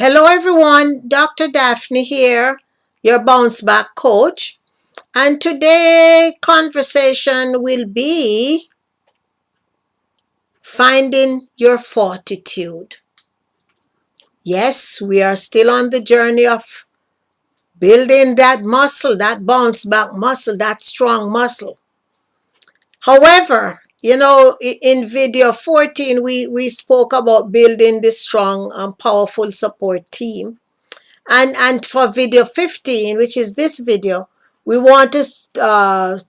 Hello everyone, Dr. Daphne here, your bounce back coach. And today conversation will be finding your fortitude. Yes, we are still on the journey of building that muscle, that bounce back muscle, that strong muscle. However, in video 14, we spoke about building this strong and powerful support team. And for video 15, which is this video, we want to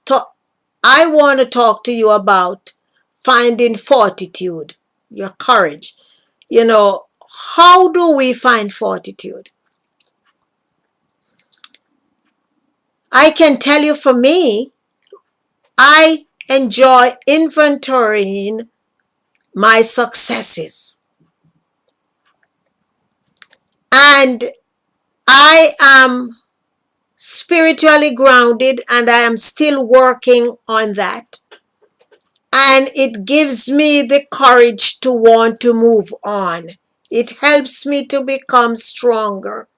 talk. I want to talk to you about finding fortitude, your courage. How do we find fortitude? I can tell you, for me, I enjoy inventorying my successes. And I am spiritually grounded, and I am still working on that. And it gives me the courage to want to move on. It helps me to become stronger.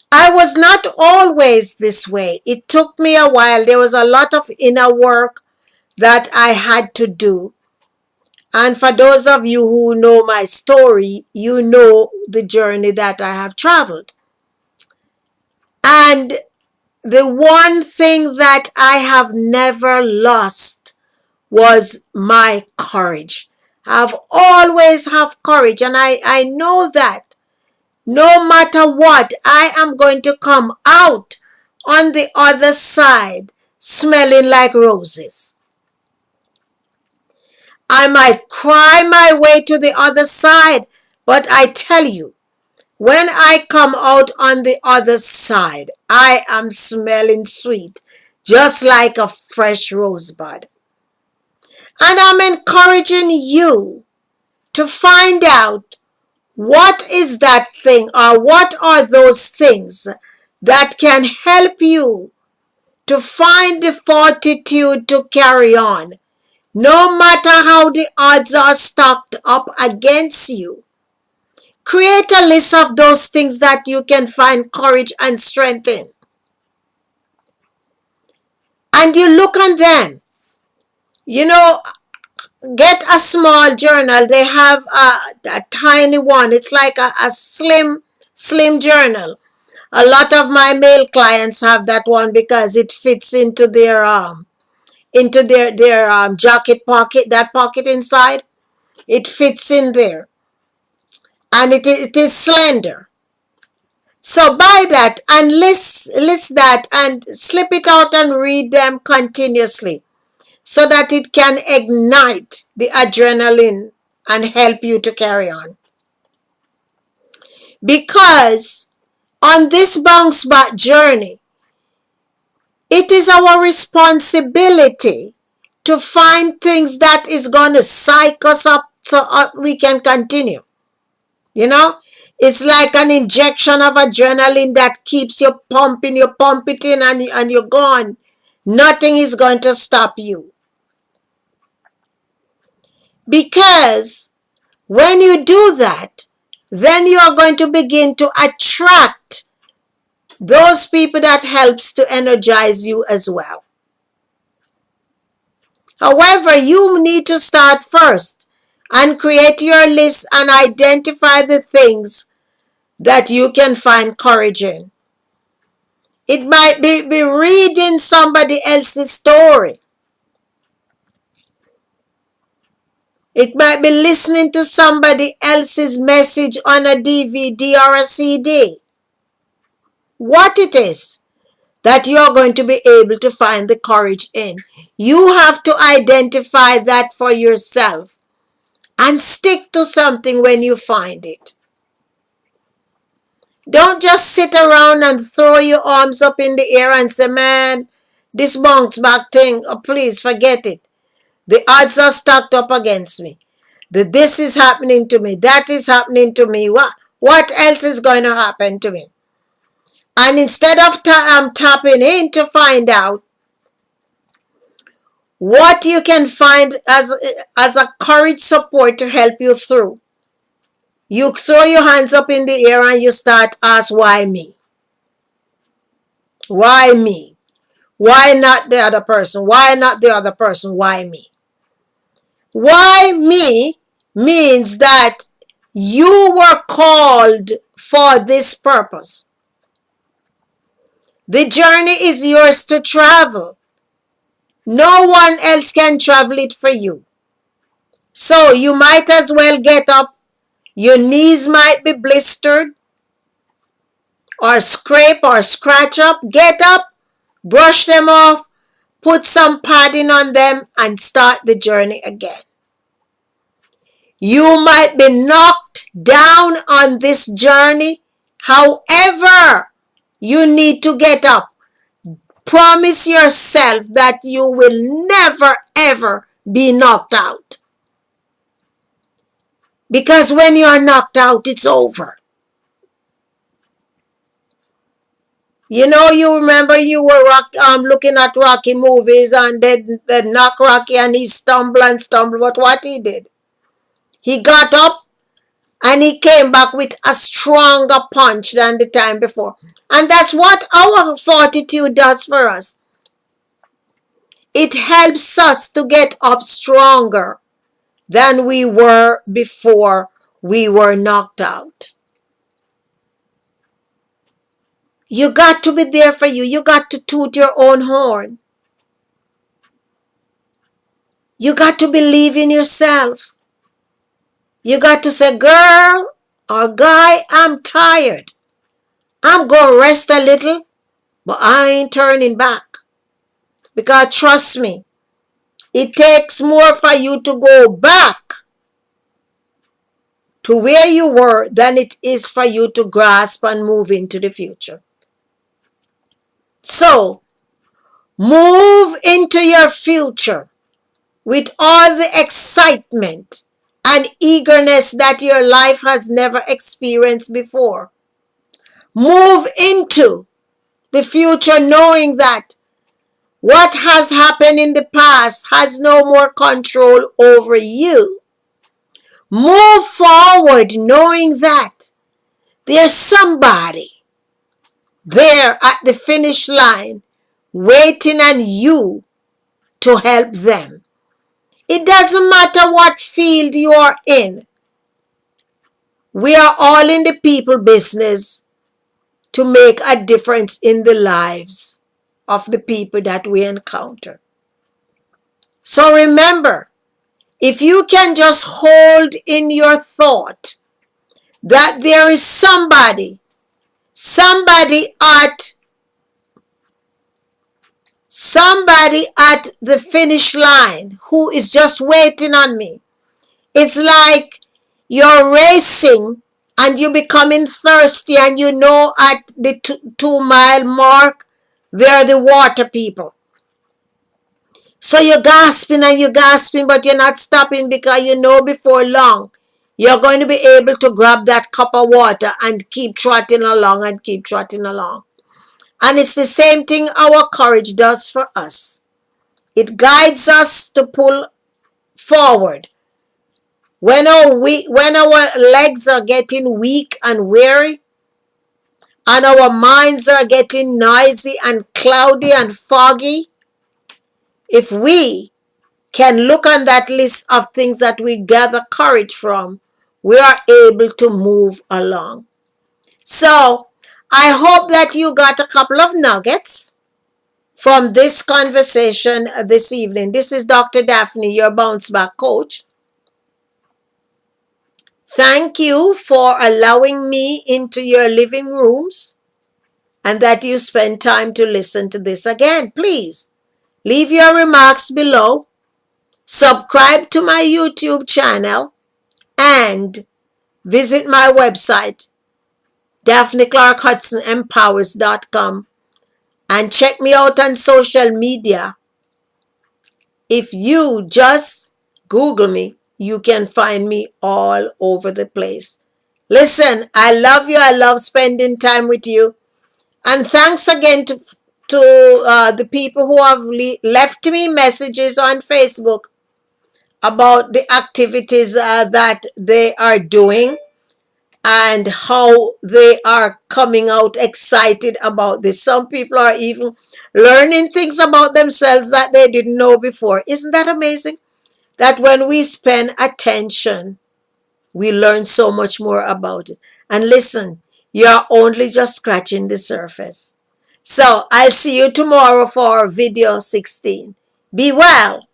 I was not always this way. It took me a while. There was a lot of inner work that I had to do. And for those of you who know my story, you know the journey that I have traveled. And the one thing that I have never lost was my courage. I've always have courage, and I know that no matter what, I am going to come out on the other side smelling like roses. I might cry my way to the other side, but I tell you, when I come out on the other side, I am smelling sweet, just like a fresh rosebud. And I'm encouraging you to find out what is that thing, or what are those things that can help you to find the fortitude to carry on, no matter how the odds are stacked up against you. Create a list of those things that you can find courage and strength in. And you look on them. Get a small journal. They have a tiny one. It's like a slim journal. A lot of my male clients have that one because it fits into their jacket pocket, that pocket inside. It fits in there, and it is slender. So buy that and list that and slip it out and read them continuously, so that it can ignite the adrenaline and help you to carry on. Because on this bounce back journey, it is our responsibility to find things that is going to psych us up so we can continue. It's like an injection of adrenaline that keeps you pumping. You pump it in and you're gone. Nothing is going to stop you. Because when you do that, then you are going to begin to attract those people that helps to energize you as well. However, you need to start first and create your list and identify the things that you can find courage in. It might be reading somebody else's story. It might be listening to somebody else's message on a DVD or a CD. What it is that you're going to be able to find the courage in, you have to identify that for yourself and stick to something when you find it. Don't just sit around and throw your arms up in the air and say, man, this bounce back thing, oh, please forget it. The odds are stacked up against me. This is happening to me. That is happening to me. What else is going to happen to me? And instead of tapping in to find out what you can find as a courage support to help you through, You throw your hands up in the air and you start ask, why me? Why me? Why not the other person? Why not the other person? Why me? Why me means that you were called for this purpose. The journey is yours to travel. No one else can travel it for you. So you might as well get up. Your knees might be blistered or scrape or scratch up. Get up, brush them off, put some padding on them, and start the journey again. You might be knocked down on this journey. However, you need to get up. Promise yourself that you will never ever be knocked out. Because when you are knocked out, it's over. You know, you remember you were looking at Rocky movies and they knock Rocky and he stumbled and stumbled. But what he did? He got up and he came back with a stronger punch than the time before. And that's what our fortitude does for us. It helps us to get up stronger than we were before we were knocked out. You got to be there for you. You got to toot your own horn. You got to believe in yourself. You got to say, girl or guy, I'm tired. I'm going to rest a little, but I ain't turning back. Because trust me, it takes more for you to go back to where you were than it is for you to grasp and move into the future. So, move into your future with all the excitement and eagerness that your life has never experienced before. Move into the future knowing that what has happened in the past has no more control over you. Move forward knowing that there's somebody there at the finish line waiting on you to help them. It doesn't matter what field you are in. We are all in the people business to make a difference in the lives of the people that we encounter. So remember, if you can just hold in your thought that there is somebody at the finish line who is just waiting on me. It's like you're racing and you're becoming thirsty and you know at the 2 mile mark, they're the water people. So you're gasping and you're gasping, but you're not stopping because you know before long, you're going to be able to grab that cup of water and keep trotting along and keep trotting along. And it's the same thing our courage does for us. It guides us to pull forward. When our legs are getting weak and weary, and our minds are getting noisy and cloudy and foggy, if we can look on that list of things that we gather courage from, we are able to move along. So, I hope that you got a couple of nuggets from this conversation this evening. This is Dr. Daphne, your bounce back coach. Thank you for allowing me into your living rooms and that you spend time to listen to this again. Please leave your remarks below, subscribe to my YouTube channel, and visit my website, DaphneClarke-HudsonEmpowers.com, and check me out on social media. If you just Google me, you can find me all over the place. Listen, I love you. I love spending time with you. And thanks again to the people who have left me messages on Facebook about the activities that they are doing and how they are coming out excited about this. Some people are even learning things about themselves that they didn't know before. Isn't that amazing? That when we spend attention, we learn so much more about it. And listen, you're only just scratching the surface. So I'll see you tomorrow for video 16. Be well.